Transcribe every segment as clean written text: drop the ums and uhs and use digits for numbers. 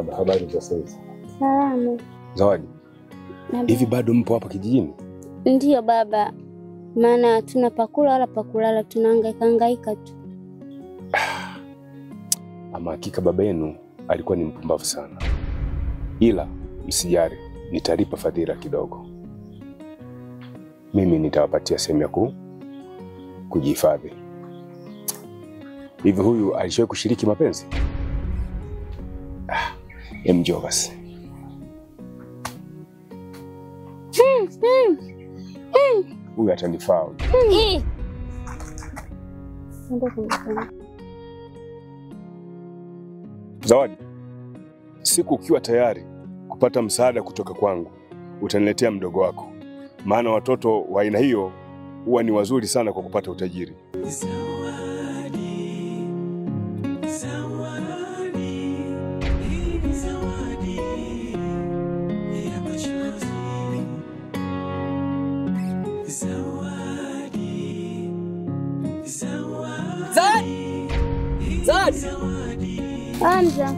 Marhaba, habari za sasa? Salama. Zawadi, hivi bado mpo hapa kijijini? Ndiyo baba, maana hatuna pakula wala pakulala, tunahangaika tu. Ama hakika baba yenu alikuwa ni mpumbavu sana. Ila msijari, nitalipa fadhila kidogo. Mimi nitawapatia sehemu ya kujihifadhi. Hivi huyu alishawahi kushiriki mapenzi? Njoo basi. Huyu atanifaa. Zawadi, siku ukiwa tayari kupata msaada kutoka kwangu, utaniletea mdogo wako. Maana watoto wa aina hiyo huwa ni wazuri sana kwa kupata utajiri. Zawadi! Hamza.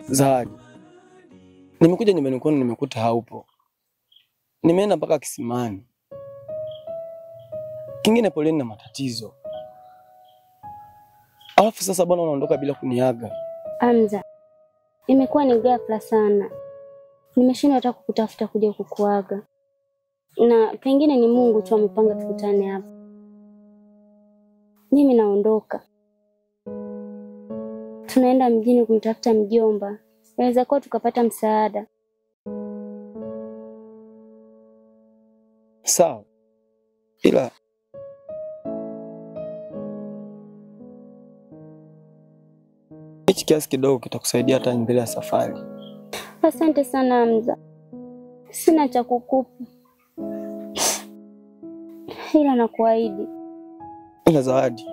Zawadi, nimekuja nyumbani kwenu, nimekuta haupo. Nimeenda mpaka kisimani. Kingine poleni na matatizo. Alafu sasa bwana unaondoka bila kuniaga. Hamza, imekuwa ni ghafla sana. Nimeshindwa hata kukutafuta kuja kukuaga. Na pengine ni Mungu tu amepanga tukutane hapa. Mimi naondoka. Tunaenda mjini kumtafuta mjomba. Inaweza kuwa tukapata msaada. Sawa. Ila hichi kiasi kidogo kitakusaidia hata mbele ya safari. Asante sana Hamza. Sina cha kukupa. Ila nakuahidi. Ila Zawadi,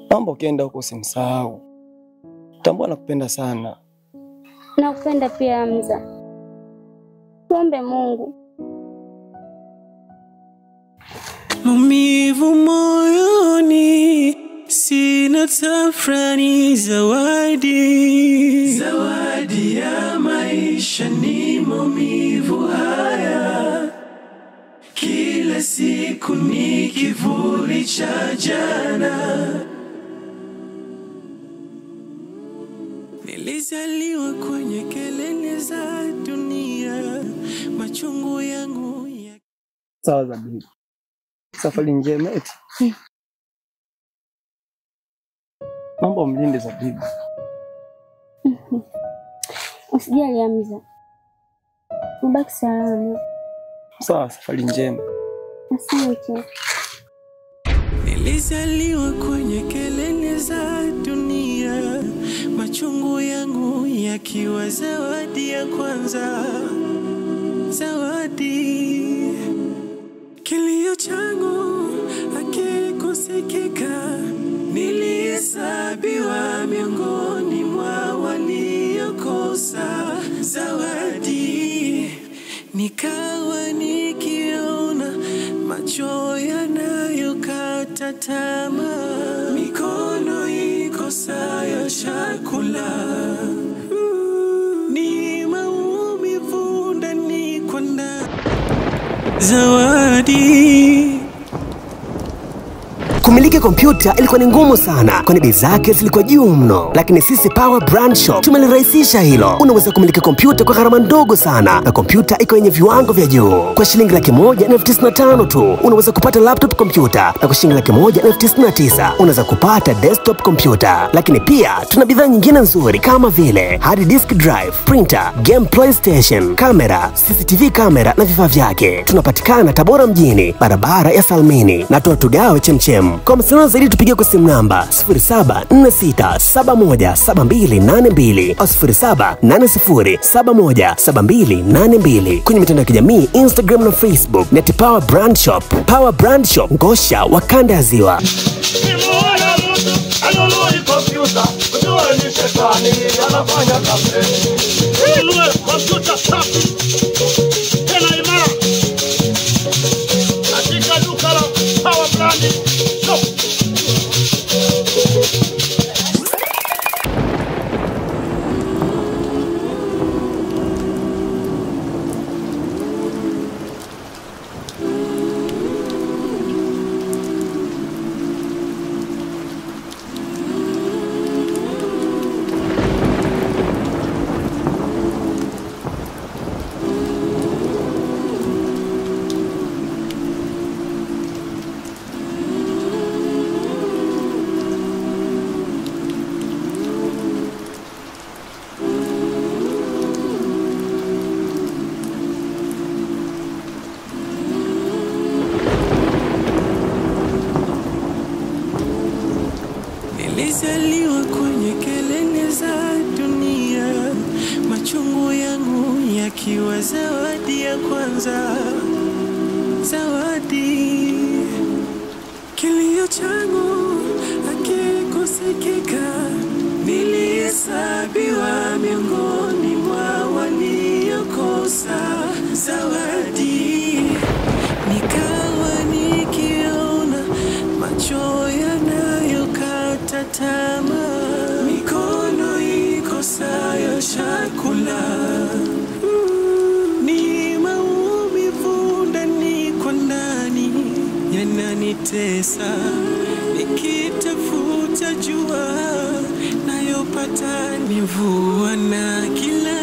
naomba ukienda huko usimsahau. Tambua nakupenda sana. Nakupenda pia Hamza. Tuombe Mungu. Maumivu moyoni, sina tafrani. Zawadi, zawadi ya maisha ni maumivu haya. Kila siku ni kivuli cha jana. Nilizaliwa kwenye kelele za dunia, machungu yangu ya... Sawa Zawadi. Safari njema eti. Mambo mlinde Zabibu. Usijali Hamza. Ubaki salama. Sawa, safari njema. Asante. Nilizaliwa kwenye kelele za dunia, machungu yangu yakiwa zawadi ya kwanza. Zawadi, kilio changu hakikusikika. Nilihesabiwa miongoni mwa waliokosa. Zawadi, nikawa nikiona macho yanayokata tamaa, mikono ikosayo chakula. Ni maumivu ndani kwa ndani. Zawadi. Kumiliki kompyuta ilikuwa ni ngumu sana, kwani bei zake zilikuwa juu mno. Lakini sisi Power Brand Shop tumelirahisisha hilo. Unaweza kumiliki kompyuta kwa gharama ndogo sana, na kompyuta iko yenye viwango vya juu. Kwa shilingi 1,195 tu unaweza kupata laptop kompyuta, na kwa shilingi 1,199 unaweza kupata desktop kompyuta. Lakini pia tuna bidhaa nyingine nzuri kama vile hard disk drive, printer, game PlayStation, kamera, CCTV kamera na vifaa vyake. Tunapatikana Tabora mjini, barabara ya Salmini, na tugawe Chemchem. Kwa mawasiliano zaidi tupigie kwa simu namba 0746717282 au 0780717282. Kwenye mitandao ya kijamii Instagram na Facebook @Power Brand Shop. Power Brand Shop, Ngosha wa kanda ya Ziwa. Power Brand Nilizaliwa kwenye kelele za dunia, machungu yangu yakiwa zawadi ya kwanza. Zawadi, kilio changu hakikusikika. Nilihesabiwa miongoni mwa waliokosa. Zawadi, nikawa nikiona macho yanayokata tamaa, mikono ikosayo chakula. Ni maumivu ndani kwa ndani yananitesa, nikitafuta jua nayopata ni mvua na kila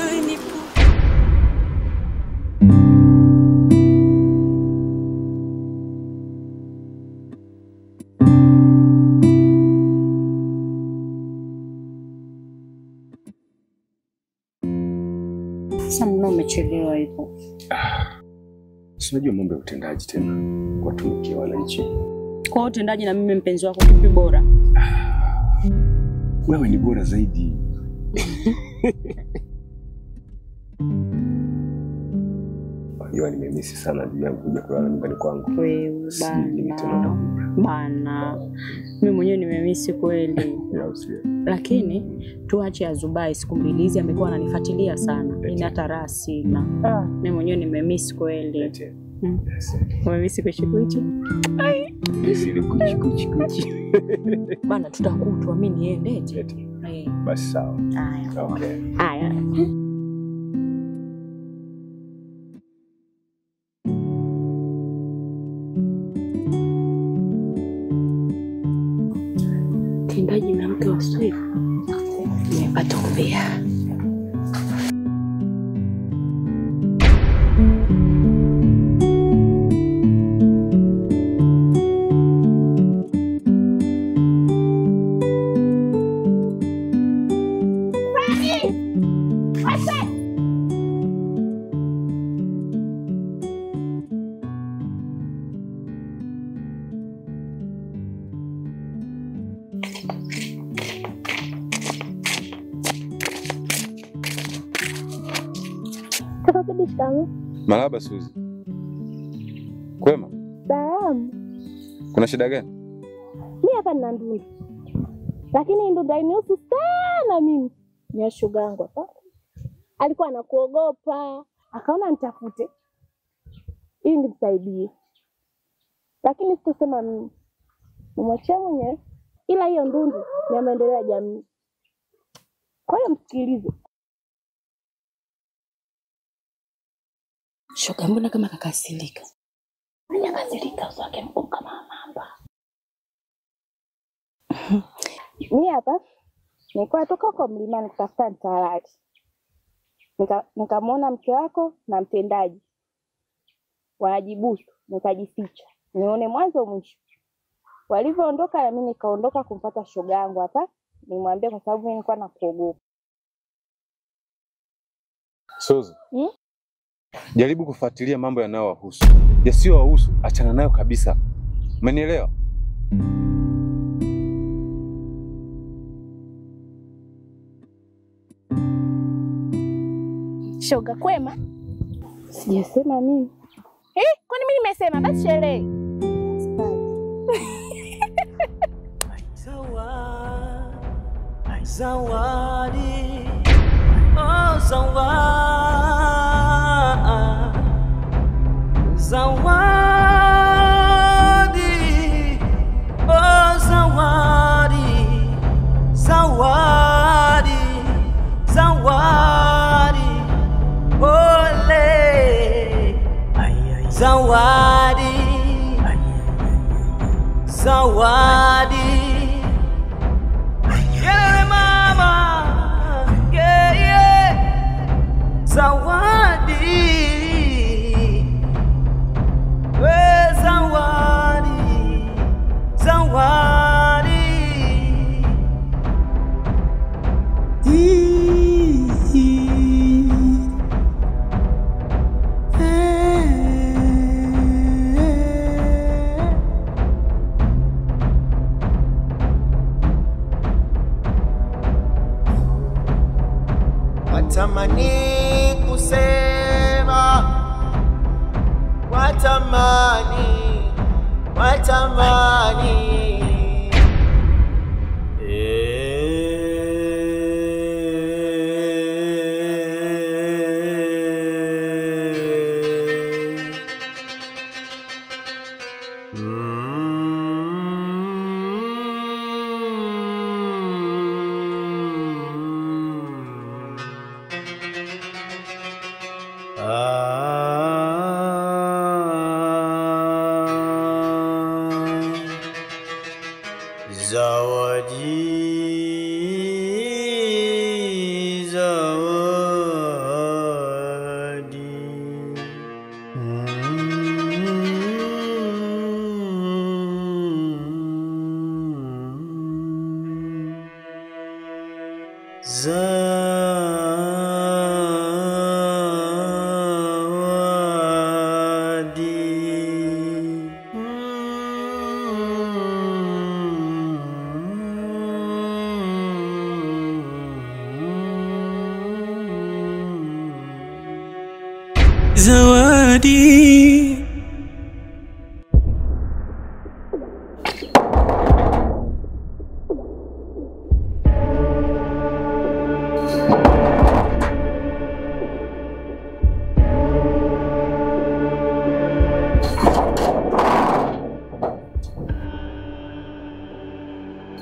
Sasa mbona umechelewa hivyo? Unajua mambo ya utendaji tena kwa tumikia wananchi. Kwa utendaji na mimi mpenzi wako kipi bora? Wewe ni bora zaidi. Unajua nimemisi sana ndugu yangu kuja kulala nyumbani kwangu. Wewe bana. Mimi mwenyewe nimemisi kweli. Lakini tuache Azubai, siku mbili hizi amekuwa ananifuatilia sana. Mimi hata raha sina. Mimi mwenyewe nimemisi kweli. Umemisi kuchikuchi? Ai, Misi kuchikuchi. Bana tutakutwa mimi niende. Basi sawa. Haya. Okay. Haya. Tendaji na mke wa Swift. Nimepata umbea. Marahaba Suzi. Kwema? Salamu. Kuna shida gani? Mimi hapa nina ndundu. Lakini ndundu hainihusu sana mimi. Ni shoga yangu hapa. Alikuwa anakuogopa, akaona nitafute ili nimsaidie. Lakini sitasema mimi. Nimwachia mwenyewe. Ila hiyo ndundu ni maendeleo ya jamii. Kwa hiyo msikilize. Shoga, mbona kama kakasirika? Kakasirika usake mboga kama mamba. Mimi hapa nilikuwa toka kwa mlimani kutafuta mtalali. Nikamwona mke wako na mtendaji wanajibusu, nikajificha. Nione mwanzo mwisho. Walivyoondoka na mimi nikaondoka kumpata shoga yangu hapa. Nimwambie kwa sababu mimi nilikuwa nakuogopa. Suzi. Jaribu kufuatilia mambo yanayowahusu. Yasiyowahusu achana nayo kabisa. Umenielewa? Shoga kwema? Sijasema nini. Kwani mimi nimesema basi sherehe. Zawadi, oh zawadi, zawadi, oh zawadi, zawadi, zawadi, ole, zawadi, zawadi. Zawadi, we zawadi, zawadi. watamani kusema, watamani zawadi.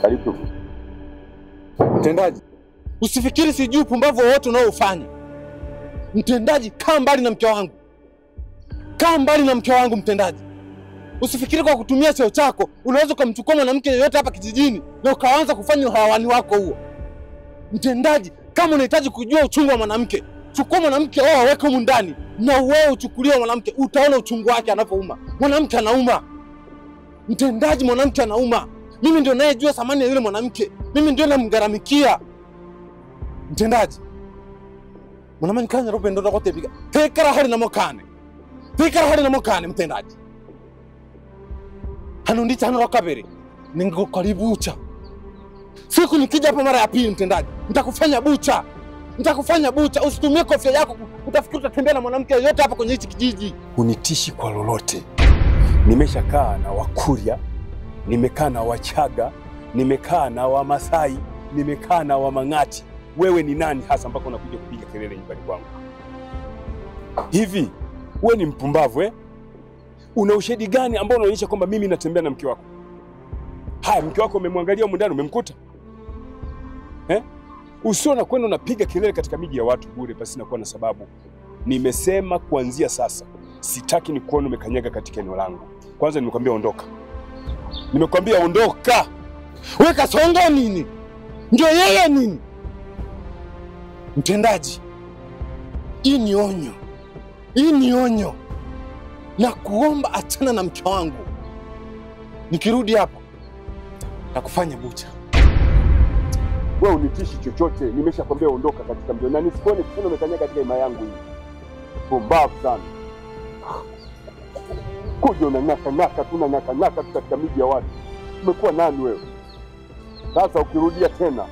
Karibu. Mtendaji, usifikiri sijui upumbavu wowote unaofanya. Mtendaji, kaa mbali na mke wangu. Kaa mbali na mke wangu mtendaji. Usifikiri kwa kutumia cheo chako unaweza kumchukua mwanamke yeyote hapa kijijini na ukaanza kufanya uhawani wako huo. Mtendaji, kama unahitaji kujua uchungu wa mwanamke, chukua mwanamke wao aweke humu ndani na wewe uchukulie mwanamke, utaona uchungu wake anapouma. Mwanamke anauma. Mtendaji, mwanamke anauma. Mimi ndio nayejua thamani ya yule mwanamke. Mimi ndio namgaramikia. Mtendaji, mwanamke kanya rope ndo kote biga. Tekara hali na mokane. Tekara hali na mokane mtendaji. Hano ndicha hano wakabere. Ningo karibu bucha. Siku nikija hapa mara ya pili mtendaji, nitakufanya bucha. Nitakufanya bucha. Usitumie kofia yako utafikiri utatembea na mwanamke yote hapa kwenye hichi kijiji. Unitishi kwa lolote. Nimeshakaa na Wakuria, nimekaa na Wachaga, nimekaa na Wamasai, nimekaa na Wamang'ati. Wewe ni nani hasa mpaka unakuja kupiga kelele nyumbani kwangu? Hivi wewe ni mpumbavu eh? Una ushahidi gani ambao unaonyesha kwamba mimi natembea na mke wako? Haya, mke wako umemwangalia huko ndani, umemkuta? Usio na kwenda unapiga kelele katika miji ya watu bure pasi na kuwa na sababu. Nimesema kuanzia sasa sitaki nikuone umekanyaga katika eneo langu. Kwanza nimekwambia ondoka. Nimekwambia ondoka. Wewe kasonga nini? Ndio yeye nini? Mtendaji, hii ni onyo. Hii ni onyo. Na kuomba achana na mke wangu. Nikirudi hapa na kufanya bucha. Wewe unitishi chochote, nimeshakwambia ondoka katika mji. Na nisikuone kusema umekanyaga katika hema yangu hii. Pumbavu sana. Kuja unanyaka tu katika miji ya watu. Umekuwa nani wewe? Sasa ukirudia tena,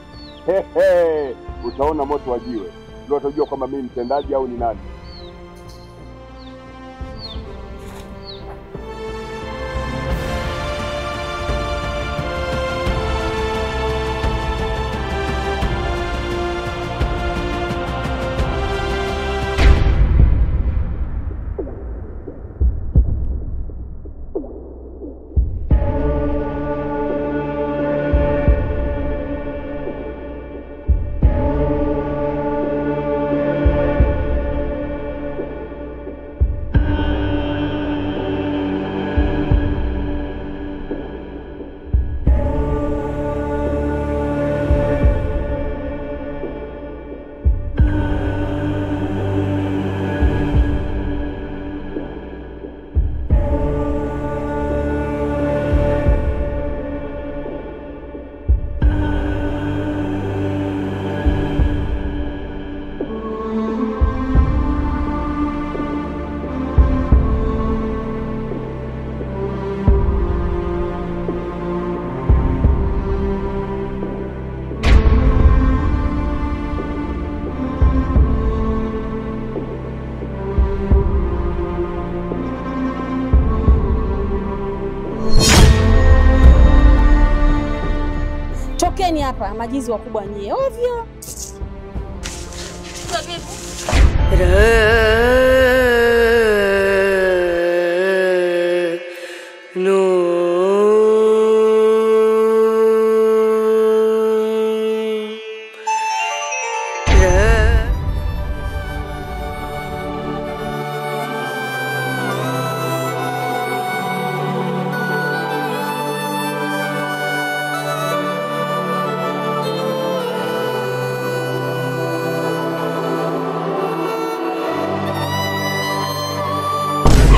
utaona moto wa jiwe. Ndio utajua kwamba mimi mtendaji au ni nani. Kaeni hapa majizi wakubwa nyie. Ovyo.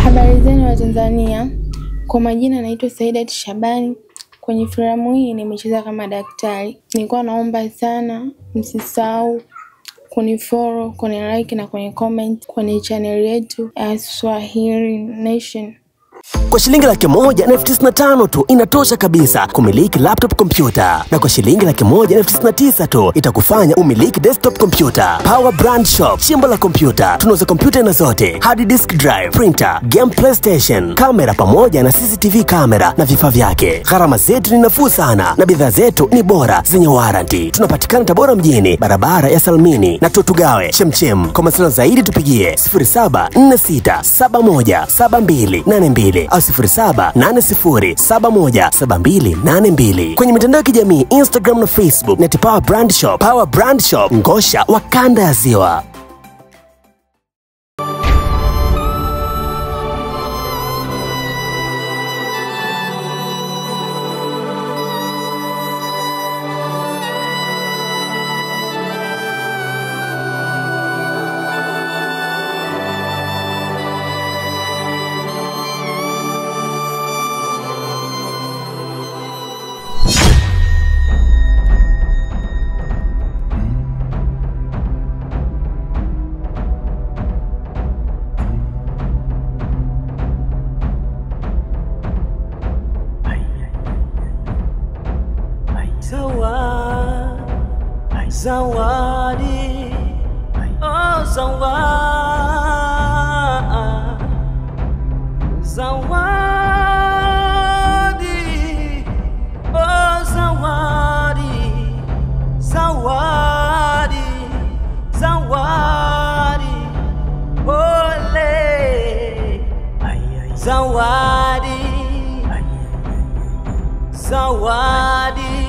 Habari zenu wa Tanzania. Kwa majina naitwa Saidat Shabani. Kwenye filamu hii nimecheza kama daktari. Nilikuwa naomba sana msisahau kunifollow, kunilike na kwenye comment kwenye channel yetu ya Swahili Nation. Kwa shilingi 1,195 tu inatosha kabisa kumiliki laptop computer, na kwa shilingi 1,199 tu itakufanya umiliki desktop computer. Power Brand Shop, chimbo la computer. Tunauza computer na zote, hard disk drive, printer, game PlayStation, kamera pamoja na CCTV kamera na vifaa vyake. Gharama zetu ni nafuu sana na bidhaa zetu ni bora zenye warranty. Tunapatikana Tabora mjini, barabara ya Salmini na Tutugawe Chemchem. Kwa mawasiliano zaidi tupigie 0746717282 au 0780717282. Kwenye mitandao ya kijamii Instagram na Facebook ni Power Brand Shop. Power Brand Shop, Ngosha wa kanda ya Ziwa. Zawadi, oh zawadi, oh zawadi, zawadi, zawadi, ole, zawadi, zawadi.